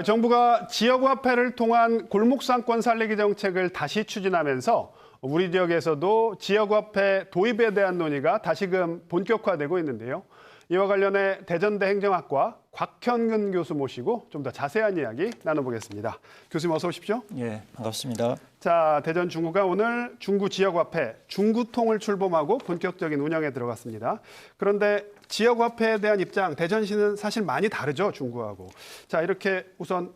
정부가 지역화폐를 통한 골목상권 살리기 정책을 다시 추진하면서 우리 지역에서도 지역화폐 도입에 대한 논의가 다시금 본격화되고 있는데요. 이와 관련해 대전대 행정학과 곽현근 교수 모시고 좀 더 자세한 이야기 나눠보겠습니다. 교수님 어서 오십시오. 예, 반갑습니다. 자, 대전 중구가 오늘 중구 지역화폐 중구통을 출범하고 본격적인 운영에 들어갔습니다. 그런데 지역화폐에 대한 입장, 대전시는 사실 많이 다르죠, 중구하고. 자, 이렇게 우선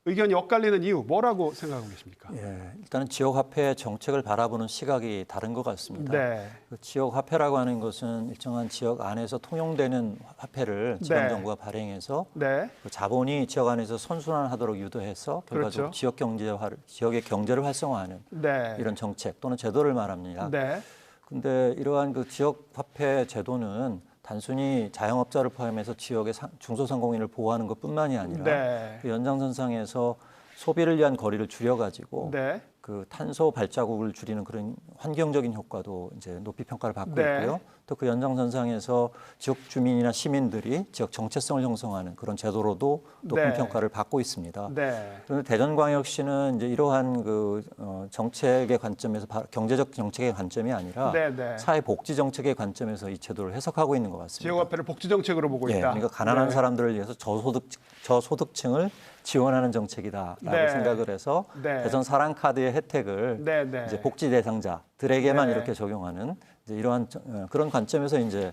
의견이 엇갈리는 이유 뭐라고 생각하고 계십니까? 예, 일단은 지역화폐 정책을 바라보는 시각이 다른 것 같습니다. 네. 그 지역화폐라고 하는 것은 일정한 지역 안에서 통용되는 화폐를 지방정부가 발행해서 네. 그 자본이 지역 안에서 선순환하도록 유도해서 결과적으로 그렇죠. 지역의 경제를 활성화하는 네. 이런 정책 또는 제도를 말합니다. 네. 근데 이러한 그 지역화폐 제도는 단순히 자영업자를 포함해서 지역의 중소상공인을 보호하는 것뿐만이 아니라 네. 그 연장선상에서 소비를 위한 거리를 줄여가지고 네. 그 탄소 발자국을 줄이는 그런 환경적인 효과도 이제 높이 평가를 받고 네. 있고요. 또 그 연장선상에서 지역 주민이나 시민들이 지역 정체성을 형성하는 그런 제도로도 높은 네. 평가를 받고 있습니다. 네. 그런데 대전광역시는 이제 이러한 그 정책의 관점에서 경제적 정책의 관점이 아니라 네. 네. 사회복지 정책의 관점에서 이 제도를 해석하고 있는 것 같습니다. 지역화폐를 복지 정책으로 보고 예, 있다. 그러니까 가난한 네. 사람들을 위해서 저소득층을 지원하는 정책이다라고 네. 생각을 해서 네. 대전 사랑카드의 혜택을 네. 네. 이제 복지 대상자들에게만 네. 이렇게 적용하는 이제 이러한 그런 관점에서 이제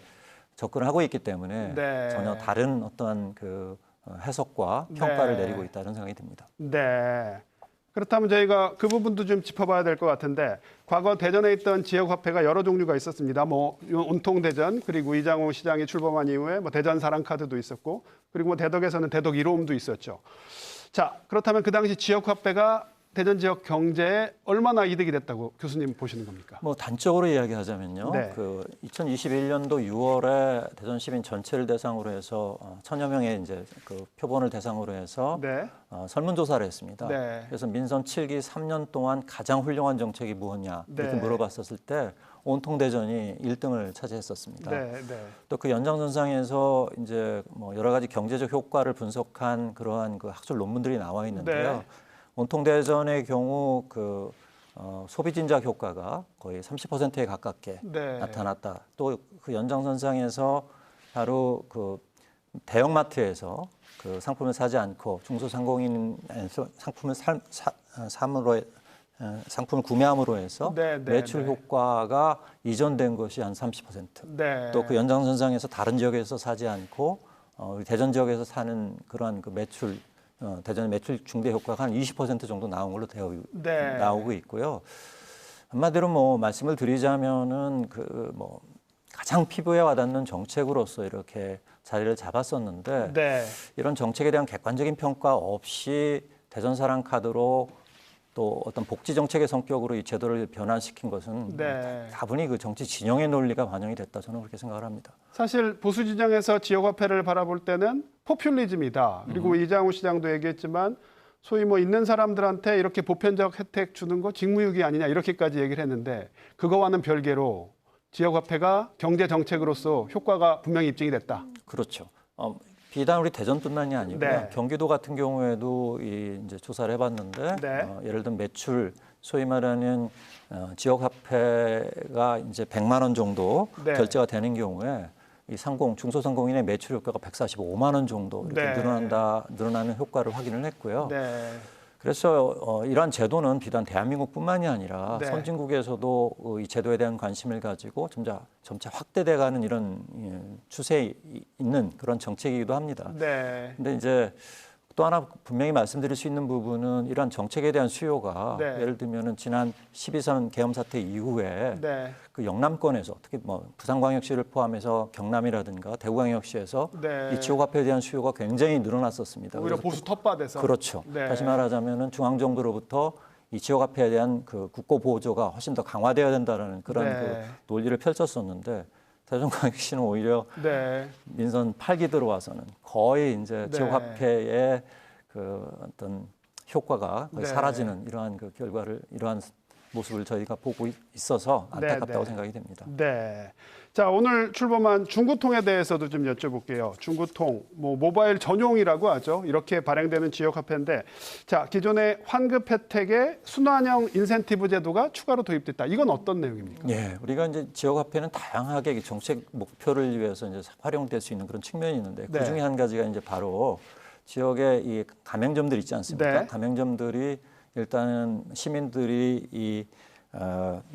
접근을 하고 있기 때문에 네. 전혀 다른 어떠한 그 해석과 평가를 네. 내리고 있다는 생각이 듭니다. 네. 그렇다면 저희가 그 부분도 좀 짚어봐야 될 것 같은데 과거 대전에 있던 지역화폐가 여러 종류가 있었습니다. 뭐 온통대전 그리고 이장우 시장이 출범한 이후에 뭐 대전 사랑카드도 있었고 그리고 뭐 대덕에서는 대덕 1호음도 있었죠. 자, 그렇다면 그 당시 지역화폐가 대전 지역 경제에 얼마나 이득이 됐다고 교수님 보시는 겁니까? 뭐 단적으로 이야기하자면요. 네. 그 2021년도 6월에 대전 시민 전체를 대상으로 해서 1,000여 명의 이제 그 표본을 대상으로 해서 네. 설문조사를 했습니다. 네. 그래서 민선 7기 3년 동안 가장 훌륭한 정책이 무엇냐 이렇게 네. 물어봤었을 때 온통 대전이 1등을 차지했었습니다. 네. 네. 또 그 연장선상에서 이제 뭐 여러 가지 경제적 효과를 분석한 그러한 그 학술 논문들이 나와 있는데요. 네. 온통 대전의 경우 그 소비 진작 효과가 거의 30%에 가깝게 네. 나타났다. 또 그 연장선상에서 바로 그 대형마트에서 그 상품을 사지 않고 중소상공인에서 상품을 구매함으로 해서 네, 네, 매출 네. 효과가 이전된 것이 한 30%. 네. 또 그 연장선상에서 다른 지역에서 사지 않고 대전 지역에서 사는 그러한 그 매출 대전의 매출 증대 효과가 한 20% 정도 나온 걸로 네. 나오고 있고요. 한마디로 뭐 말씀을 드리자면은 그 뭐 가장 피부에 와닿는 정책으로서 이렇게 자리를 잡았었는데 네. 이런 정책에 대한 객관적인 평가 없이 대전 사랑 카드로 또 어떤 복지 정책의 성격으로 이 제도를 변환시킨 것은 네. 다분히 그 정치 진영의 논리가 반영이 됐다 저는 그렇게 생각을 합니다. 사실 보수 진영에서 지역화폐를 바라볼 때는 포퓰리즘이다. 그리고 이장우 시장도 얘기했지만 소위 뭐 있는 사람들한테 이렇게 보편적 혜택 주는 거 직무유기 아니냐 이렇게까지 얘기를 했는데 그거와는 별개로 지역화폐가 경제 정책으로서 효과가 분명히 입증이 됐다. 그렇죠. 비단 우리 대전뿐만이 아니고요. 네. 경기도 같은 경우에도 이제 조사를 해봤는데 네. 예를 들면 매출 소위 말하는 지역화폐가 이제 100만 원 정도 네. 결제가 되는 경우에 이 중소상공인의 매출 효과가 145만 원 정도 이렇게 네. 늘어나는 효과를 확인을 했고요. 네. 그래서 이러한 제도는 비단 대한민국뿐만이 아니라 네. 선진국에서도 이 제도에 대한 관심을 가지고 점차 확대돼가는 이런 추세에 있는 그런 정책이기도 합니다. 네. 근데 이제 또 하나 분명히 말씀드릴 수 있는 부분은 이러한 정책에 대한 수요가 네. 예를 들면은 지난 12.3 계엄 사태 이후에 네. 그 영남권에서 특히 뭐 부산광역시를 포함해서 경남이라든가 대구광역시에서 네. 이 지역화폐에 대한 수요가 굉장히 늘어났었습니다. 오히려 그래서 보수 텃밭에서. 그렇죠. 네. 다시 말하자면은 중앙정부로부터 이 지역화폐에 대한 그 국고 보조가 훨씬 더 강화되어야 된다는 그런 네. 그 논리를 펼쳤었는데 대전광역시는 오히려 네. 민선 8기 들어와서는 거의 이제 네. 지역화폐의 그 어떤 효과가 거의 네. 사라지는 이러한 그 결과를 이러한 모습을 저희가 보고 있어서 안타깝다고 네. 생각이 됩니다. 네. 자, 오늘 출범한 중구통에 대해서도 좀 여쭤볼게요. 중구통, 모바일 전용이라고 하죠. 이렇게 발행되는 지역화폐인데, 자, 기존의 환급 혜택에 순환형 인센티브 제도가 추가로 도입됐다. 이건 어떤 내용입니까? 예, 우리가 이제 지역화폐는 다양하게 정책 목표를 위해서 이제 활용될 수 있는 그런 측면이 있는데 그 중에 한 가지가 이제 바로 지역의 이 가맹점들 있지 않습니까? 네. 가맹점들이 일단은 시민들이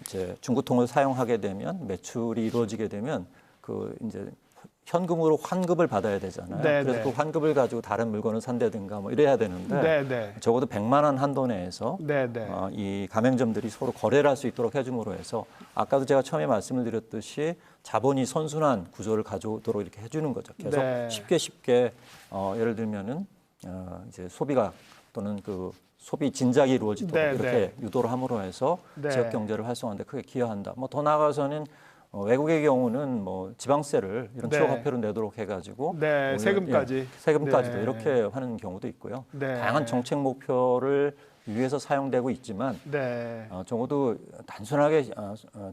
이제 중구통을 사용하게 되면 매출이 이루어지게 되면 그 이제 현금으로 환급을 받아야 되잖아요. 네, 그래서 네. 그 환급을 가지고 다른 물건을 산다든가 뭐 이래야 되는데 네, 네. 적어도 100만 원 한도 내에서 네, 네. 이 가맹점들이 서로 거래를 할 수 있도록 해줌으로 해서 아까도 제가 처음에 말씀을 드렸듯이 자본이 선순환 구조를 가져오도록 이렇게 해주는 거죠. 그래서 네. 쉽게 예를 들면은 이제 소비가 또는 그 소비 진작이 이루어지도록 네, 이렇게 네. 유도를 함으로 해서 네. 지역 경제를 활성화하는 데 크게 기여한다. 뭐 더 나아가서는 외국의 경우는 뭐 지방세를 이런 네. 지역화폐로 내도록 해가지고 네, 뭐 세금까지. 예, 세금까지도 네. 이렇게 하는 경우도 있고요. 네. 다양한 정책 목표를 위해서 사용되고 있지만 네. 적어도 단순하게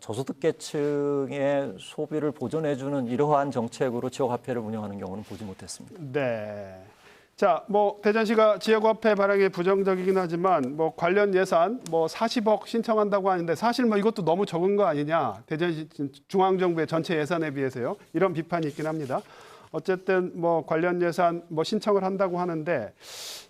저소득계층의 소비를 보존해주는 이러한 정책으로 지역화폐를 운영하는 경우는 보지 못했습니다. 네. 자, 대전시가 지역화폐 발행에 부정적이긴 하지만 관련 예산 40억 신청한다고 하는데 사실 이것도 너무 적은 거 아니냐. 대전시 중앙정부의 전체 예산에 비해서요. 이런 비판이 있긴 합니다. 어쨌든 관련 예산 신청을 한다고 하는데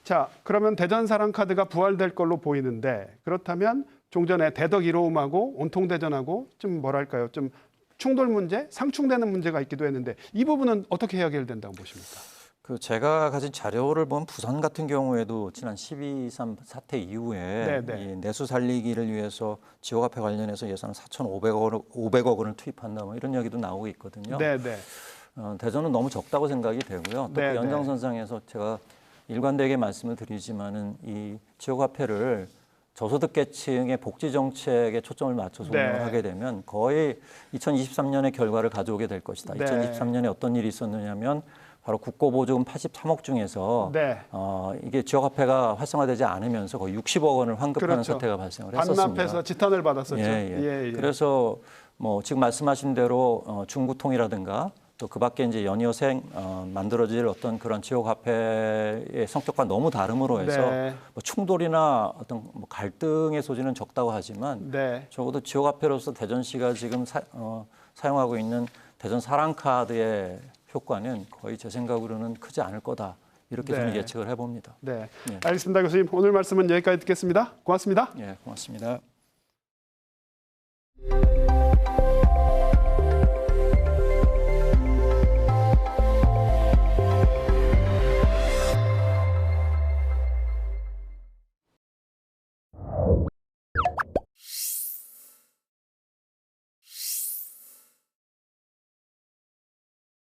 자, 그러면 대전 사랑카드가 부활될 걸로 보이는데 그렇다면 종전에 대덕 1호음하고 온통대전하고 좀 뭐랄까요? 좀 충돌 문제, 상충되는 문제가 있기도 했는데 이 부분은 어떻게 해결된다고 보십니까? 그 제가 가진 자료를 보면 부산 같은 경우에도 지난 12.3 사태 이후에 네, 네. 이 내수 살리기를 위해서 지역화폐 관련해서 예산을 500억 원을 투입한다 뭐 이런 이야기도 나오고 있거든요. 네, 네. 대전은 너무 적다고 생각이 되고요. 또 네, 그 연장선상에서 제가 일관되게 말씀을 드리지만은 이 지역화폐를 저소득계층의 복지 정책에 초점을 맞춰서 네. 운영을 하게 되면 거의 2023년의 결과를 가져오게 될 것이다. 네. 2023년에 어떤 일이 있었느냐면 바로 국고보조금 83억 중에서 네. 이게 지역화폐가 활성화되지 않으면서 거의 60억 원을 환급하는 그렇죠. 사태가 발생을 했었습니다. 반납해서 지탄을 받았었죠. 예. 그래서 지금 말씀하신 대로 중구통이라든가 또 그 밖에 이제 연이어 만들어질 어떤 그런 지역화폐의 성격과 너무 다름으로 해서 네. 충돌이나 어떤 갈등의 소지는 적다고 하지만 네. 적어도 지역화폐로서 대전시가 지금 사용하고 있는 대전 사랑카드의 효과는 거의 제 생각으로는 크지 않을 거다. 이렇게 네. 저는 예측을 해봅니다. 네. 예. 알겠습니다, 교수님. 오늘 말씀은 여기까지 듣겠습니다. 고맙습니다. 예, 고맙습니다.